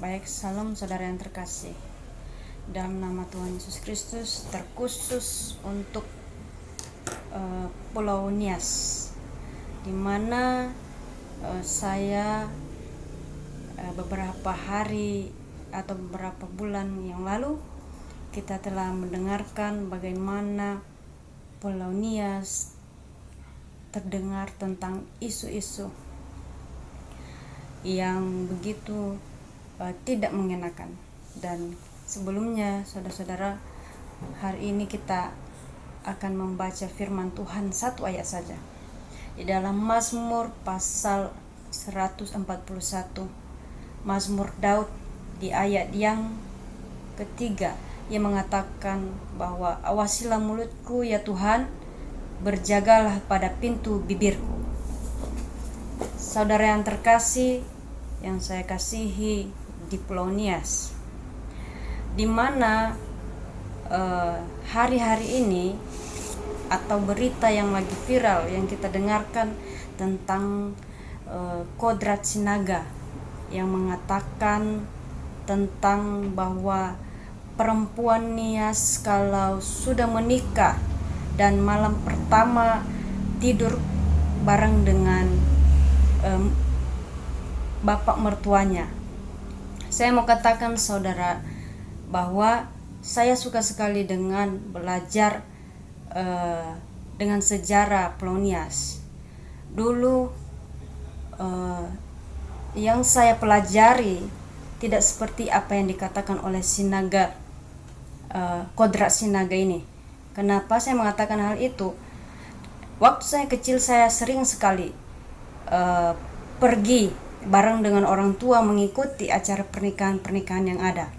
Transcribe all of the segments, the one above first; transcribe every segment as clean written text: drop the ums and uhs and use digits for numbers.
Baik, salam saudara yang terkasih. Dalam nama Tuhan Yesus Kristus, terkhusus untuk Pulau Nias, di mana saya beberapa hari atau beberapa bulan yang lalu kita telah mendengarkan bagaimana Pulau Nias terdengar tentang isu-isu yang begitu tidak mengenakan. Dan sebelumnya, saudara-saudara, hari ini kita akan membaca firman Tuhan satu ayat saja di dalam Mazmur pasal 141, Mazmur Daud, di ayat yang ketiga, yang mengatakan bahwa awasilah mulutku ya Tuhan, berjagalah pada pintu bibirku. Saudara yang terkasih, yang saya kasihi di Pulau Nias, di mana hari-hari ini atau berita yang lagi viral yang kita dengarkan tentang Kodrat Sinaga yang mengatakan tentang bahwa perempuan Nias kalau sudah menikah dan malam pertama tidur bareng dengan bapak mertuanya. Saya mau katakan saudara bahwa saya suka sekali dengan belajar dengan sejarah Pulau Nias. Dulu yang saya pelajari tidak seperti apa yang dikatakan oleh Sinaga, Kodrat Sinaga ini. Kenapa saya mengatakan hal itu? Waktu saya kecil saya sering sekali pergi bareng dengan orang tua mengikuti acara pernikahan-pernikahan yang ada,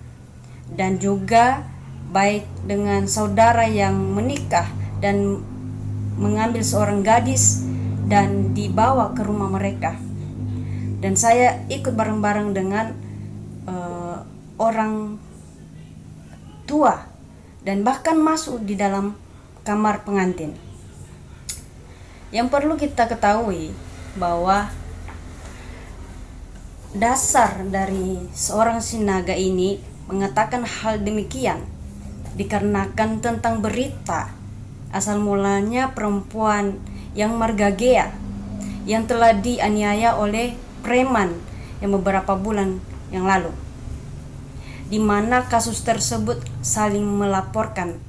dan juga baik dengan saudara yang menikah dan mengambil seorang gadis dan dibawa ke rumah mereka, dan saya ikut bareng-bareng dengan orang tua dan bahkan masuk di dalam kamar pengantin. Yang perlu kita ketahui bahwa dasar dari seorang Sinaga ini mengatakan hal demikian dikarenakan tentang berita asal mulanya perempuan yang margagea yang telah dianiaya oleh preman yang beberapa bulan yang lalu, di mana kasus tersebut saling melaporkan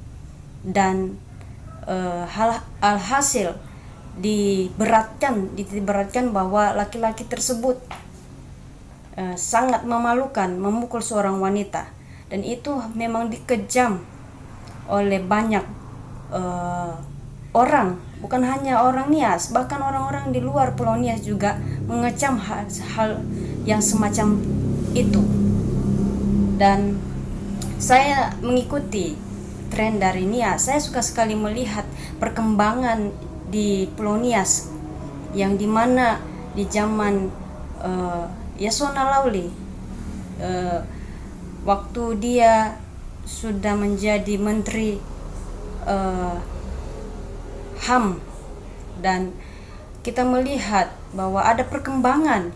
dan alhasil diberatkan bahwa laki-laki tersebut sangat memalukan memukul seorang wanita, dan itu memang dikejam oleh banyak orang, bukan hanya orang Nias, bahkan orang-orang di luar Pulau Nias juga mengecam hal yang semacam itu. Dan saya mengikuti tren dari Nias. Saya suka sekali melihat perkembangan di Pulau Nias, yang dimana di zaman Yasona Lawli, waktu dia sudah menjadi menteri HAM, dan kita melihat bahwa ada perkembangan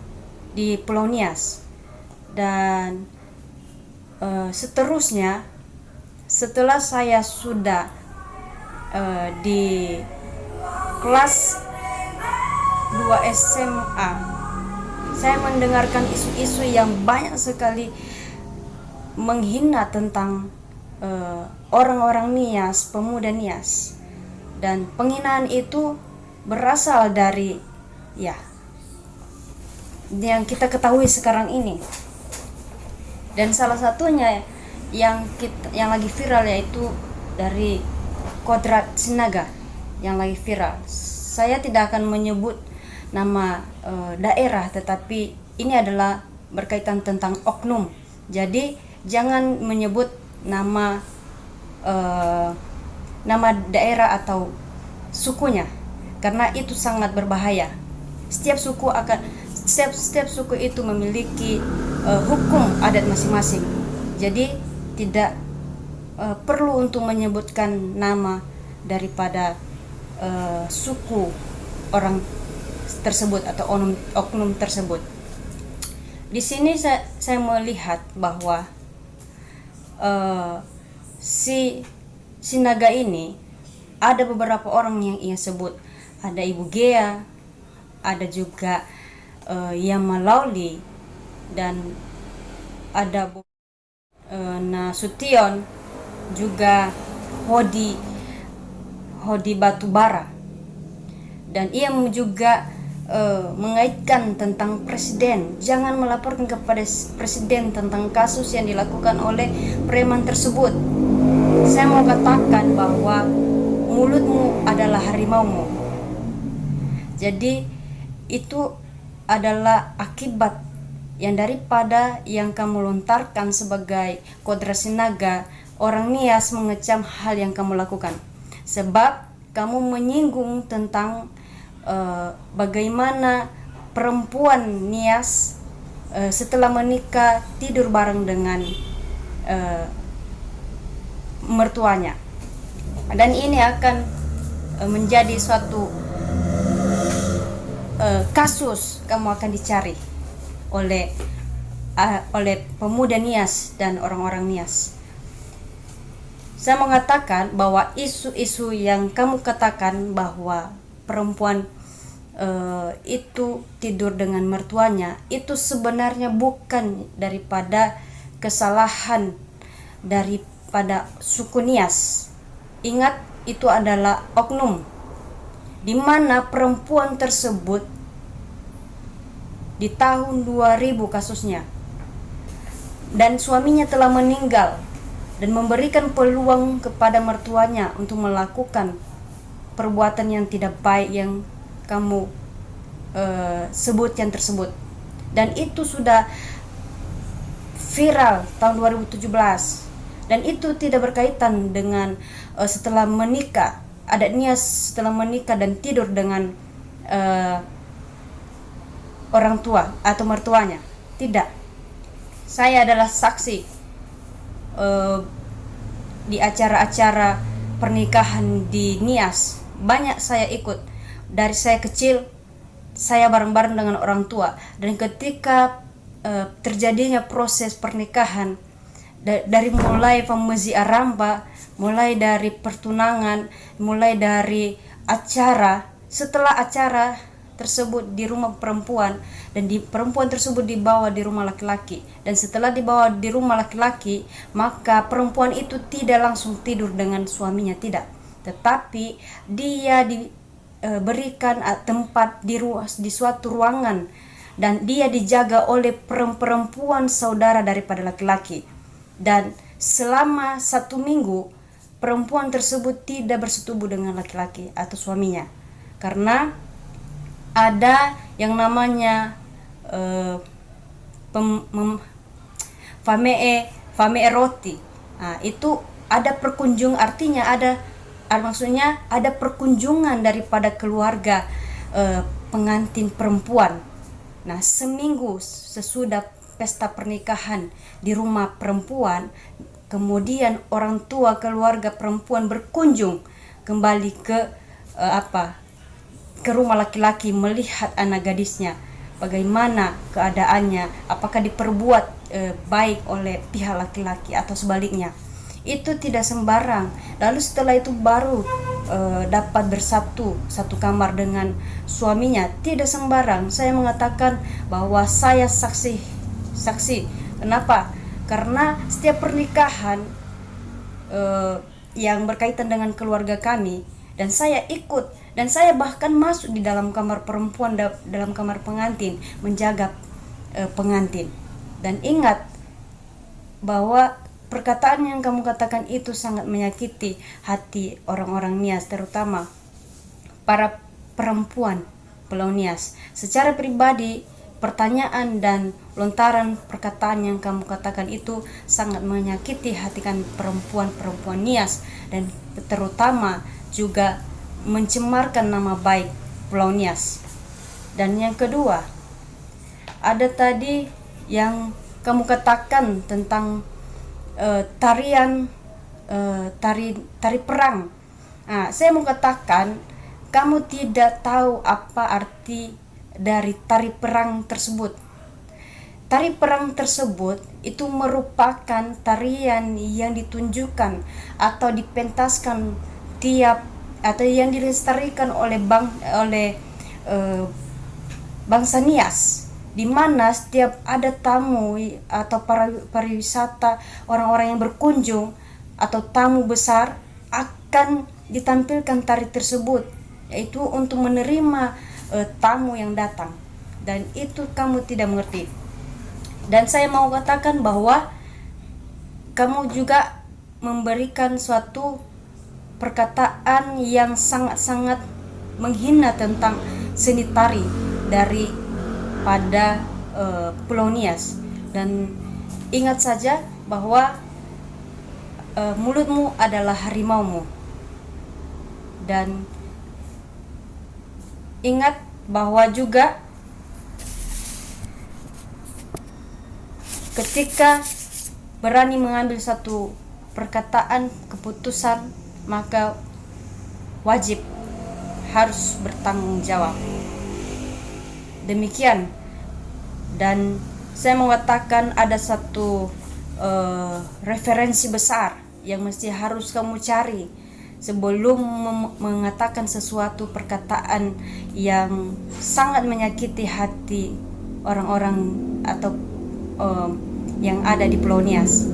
di Pulau Nias. Dan seterusnya, setelah saya sudah di kelas 2 SMA, saya mendengarkan isu-isu yang banyak sekali menghina tentang orang-orang Nias, pemuda Nias. Dan penghinaan itu berasal dari yang kita ketahui sekarang ini. Dan salah satunya yang lagi viral yaitu dari Kodrat Sinaga yang lagi viral. Saya tidak akan menyebut nama daerah, tetapi ini adalah berkaitan tentang oknum. Jadi jangan menyebut nama daerah atau sukunya, karena itu sangat berbahaya. Setiap suku itu memiliki hukum adat masing-masing. Jadi tidak perlu untuk menyebutkan nama daripada suku orang tersebut atau oknum tersebut. Di sini saya melihat bahwa si naga ini ada beberapa orang yang ia sebut. Ada Ibu Gea, ada juga Yama Lauli, dan ada Nasution, juga Hodi Batubara. Dan ia juga mengaitkan tentang presiden, jangan melaporkan kepada presiden tentang kasus yang dilakukan oleh preman tersebut. Saya mau katakan bahwa mulutmu adalah harimaumu. Jadi itu adalah akibat yang daripada yang kamu lontarkan sebagai kodrasi naga. Orang Nias mengecam hal yang kamu lakukan, sebab kamu menyinggung tentang bagaimana perempuan Nias setelah menikah tidur bareng dengan mertuanya, dan ini akan menjadi suatu kasus kamu akan dicari oleh pemuda Nias dan orang-orang Nias. Saya mengatakan bahwa isu-isu yang kamu katakan bahwa perempuan itu tidur dengan mertuanya, itu sebenarnya bukan daripada kesalahan daripada suku Nias. Ingat, itu adalah oknum, di mana perempuan tersebut di tahun 2000 kasusnya, dan suaminya telah meninggal, dan memberikan peluang kepada mertuanya untuk melakukan perbuatan yang tidak baik yang kamu sebutkan tersebut. Dan itu sudah viral tahun 2017, dan itu tidak berkaitan dengan setelah menikah, ada Nias setelah menikah dan tidur dengan orang tua atau mertuanya. Tidak, saya adalah saksi di acara-acara pernikahan di Nias. Banyak saya ikut. Dari saya kecil, saya bareng-bareng dengan orang tua, dan ketika terjadinya proses pernikahan, dari mulai pemezi aramba, mulai dari pertunangan, mulai dari acara, setelah acara tersebut di rumah perempuan, dan perempuan tersebut dibawa di rumah laki-laki, dan setelah dibawa di rumah laki-laki, maka perempuan itu tidak langsung tidur dengan suaminya, tidak, tetapi dia diberikan tempat di suatu ruangan, dan dia dijaga oleh perempuan saudara daripada laki-laki. Dan selama 1 minggu perempuan tersebut tidak bersetubuh dengan laki-laki atau suaminya, karena ada yang namanya famee roti. Nah, itu ada perkunjung, artinya maksudnya ada perkunjungan daripada keluarga pengantin perempuan. Nah, seminggu sesudah pesta pernikahan di rumah perempuan, kemudian orang tua keluarga perempuan berkunjung kembali ke rumah laki-laki, melihat anak gadisnya, bagaimana keadaannya, apakah diperbuat baik oleh pihak laki-laki atau sebaliknya. Itu tidak sembarang. Lalu setelah itu baru dapat bersatu satu kamar dengan suaminya. Tidak sembarang. Saya mengatakan bahwa saya saksi. Kenapa? Karena setiap pernikahan yang berkaitan dengan keluarga kami, dan saya ikut, dan saya bahkan masuk di dalam kamar perempuan, dalam kamar pengantin, menjaga pengantin. Dan ingat bahwa perkataan yang kamu katakan itu sangat menyakiti hati orang-orang Nias, terutama para perempuan Pulau Nias. Secara pribadi, pertanyaan dan lontaran perkataan yang kamu katakan itu sangat menyakiti hati kami perempuan-perempuan Nias, dan terutama juga mencemarkan nama baik Pulau Nias. Dan yang kedua, ada tadi yang kamu katakan tentang tari perang. Nah, saya mau katakan kamu tidak tahu apa arti dari tari perang tersebut. tari perang tersebut itu merupakan tarian yang ditunjukkan atau dipentaskan tiap atau yang dilestarikan oleh bangsa Nias, di mana setiap ada tamu atau pariwisata, orang-orang yang berkunjung atau tamu besar, akan ditampilkan tari tersebut, yaitu untuk menerima tamu yang datang. Dan itu kamu tidak mengerti. Dan saya mau katakan bahwa kamu juga memberikan suatu perkataan yang sangat-sangat menghina tentang seni tari daripada Pulau Nias. Dan ingat saja bahwa mulutmu adalah harimaumu. Dan ingat bahwa juga ketika berani mengambil satu perkataan, keputusan, maka wajib harus bertanggung jawab. Demikian. Dan saya mengatakan ada satu referensi besar yang mesti harus kamu cari sebelum mengatakan sesuatu perkataan yang sangat menyakiti hati orang-orang atau yang ada di Pulau Nias,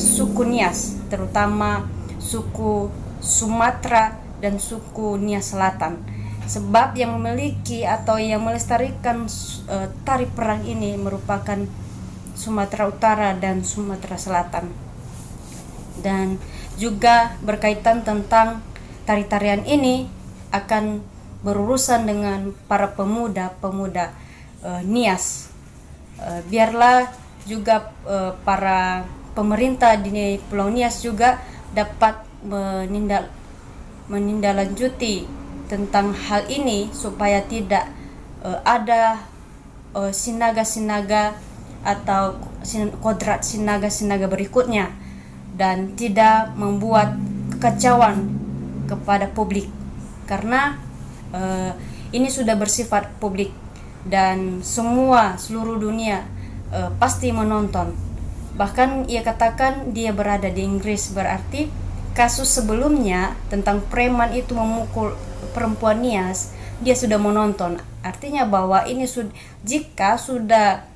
suku Nias, terutama suku Sumatera dan suku Nias Selatan. Sebab yang memiliki atau yang melestarikan tari perang ini merupakan Sumatera Utara dan Sumatera Selatan. Dan juga berkaitan tentang tari-tarian ini akan berurusan dengan para pemuda-pemuda Nias. Biarlah juga para pemerintah di Pulau Nias juga dapat menindaklanjuti tentang hal ini supaya tidak ada sinaga-sinaga atau kodrat sinaga-sinaga berikutnya, dan tidak membuat kekacauan kepada publik, karena ini sudah bersifat publik dan seluruh dunia pasti menonton. Bahkan ia katakan dia berada di Inggris, berarti kasus sebelumnya tentang preman itu memukul perempuan Nias, dia sudah menonton. Artinya bahwa ini jika sudah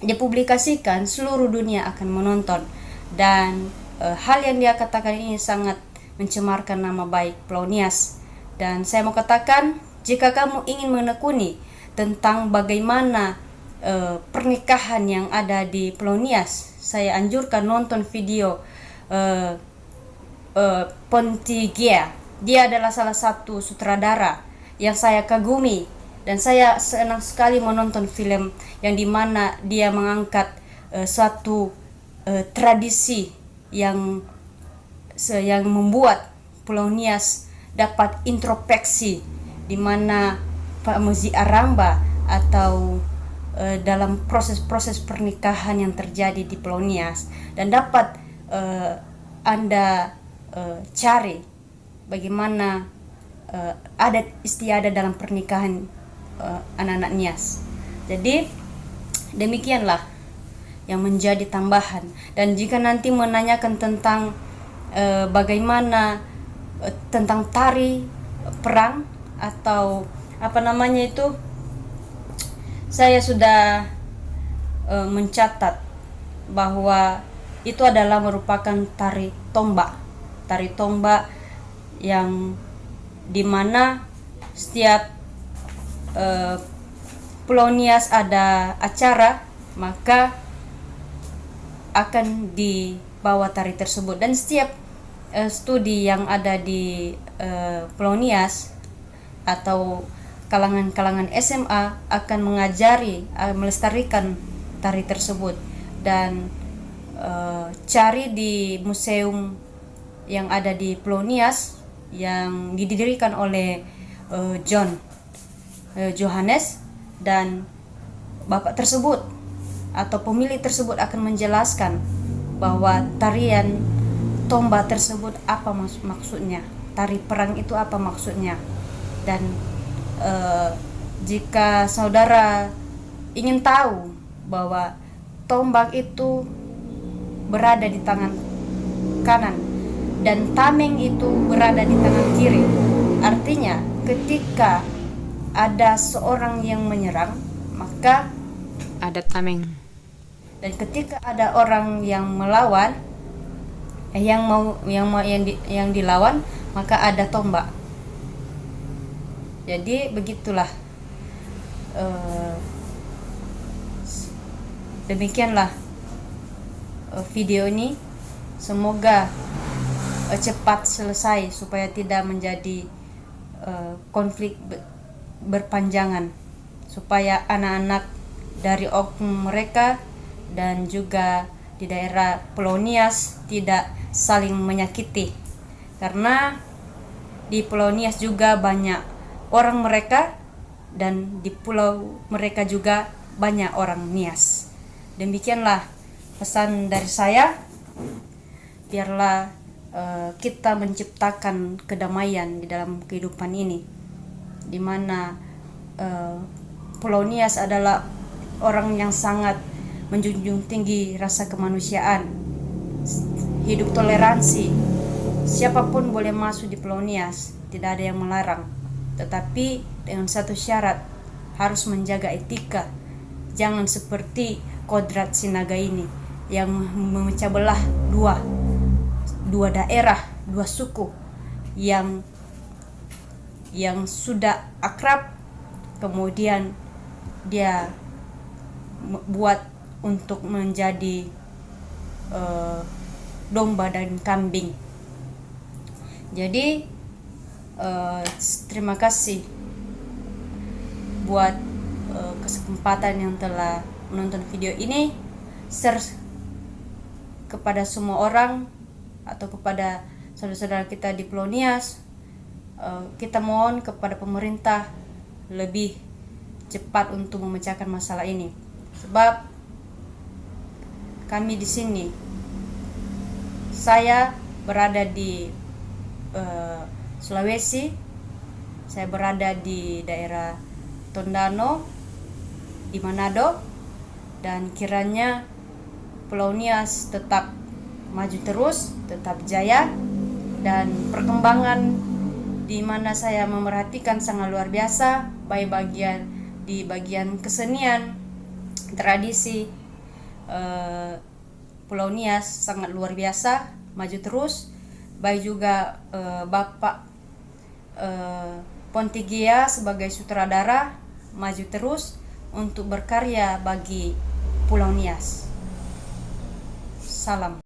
dipublikasikan, seluruh dunia akan menonton. Dan hal yang dia katakan ini sangat mencemarkan nama baik Pulau Nias. Dan saya mau katakan, jika kamu ingin menekuni tentang bagaimana pernikahan yang ada di Pulau Nias, saya anjurkan nonton video Pontigia. Dia adalah salah satu sutradara yang saya kagumi, dan saya senang sekali menonton film yang dimana dia mengangkat suatu tradisi yang membuat Pulau Nias dapat introspeksi, di mana Pak Muzi Aramba atau dalam proses-proses pernikahan yang terjadi di Pulau Nias, dan dapat Anda cari bagaimana adat istiadat dalam pernikahan anak-anak Nias. Jadi demikianlah yang menjadi tambahan. Dan jika nanti menanyakan tentang bagaimana tentang tari perang atau apa namanya itu, saya sudah mencatat bahwa itu adalah merupakan tari tombak yang dimana setiap Pulau Nias ada acara, maka akan dibawa tari tersebut. Dan setiap studi yang ada di Pulau Nias atau kalangan-kalangan SMA akan mengajari, melestarikan tari tersebut. Dan cari di museum yang ada di Pulau Nias yang didirikan oleh Johannes, dan bapak tersebut atau pemilik tersebut akan menjelaskan bahwa tarian tombak tersebut apa maksudnya, tari perang itu apa maksudnya. Dan jika saudara ingin tahu bahwa tombak itu berada di tangan kanan dan tameng itu berada di tangan kiri. Artinya ketika ada seorang yang menyerang, maka ada tameng. Dan ketika ada orang yang melawan, yang dilawan, maka ada tombak. Jadi begitulah. Demikianlah video ini. Semoga cepat selesai supaya tidak menjadi konflik berpanjangan, supaya anak-anak dari oknum mereka dan juga di daerah Pulau Nias tidak saling menyakiti, karena di Pulau Nias juga banyak orang mereka dan di pulau mereka juga banyak orang Nias. Demikianlah pesan dari saya. Biarlah kita menciptakan kedamaian di dalam kehidupan ini, di mana Pulau Nias adalah orang yang sangat menjunjung tinggi rasa kemanusiaan, hidup toleransi. Siapapun boleh masuk di Pulau Nias, tidak ada yang melarang. Tetapi dengan satu syarat, harus menjaga etika. Jangan seperti kodrat Sinaga ini yang memecah belah dua daerah, dua suku yang sudah akrab, kemudian dia buat untuk menjadi domba dan kambing. Jadi terima kasih buat kesempatan yang telah menonton video ini. Share kepada semua orang atau kepada saudara-saudara kita di Pulau Nias. Kita mohon kepada pemerintah lebih cepat untuk memecahkan masalah ini, sebab kami di sini, saya berada di Sulawesi, saya berada di daerah Tondano di Manado, dan kiranya Pulau Nias tetap maju terus, tetap jaya, dan perkembangan di mana saya memerhatikan sangat luar biasa, baik di bagian kesenian, tradisi. Pulau Nias sangat luar biasa, maju terus. Baik juga Bapak Pontigia sebagai sutradara, maju terus untuk berkarya bagi Pulau Nias. Salam.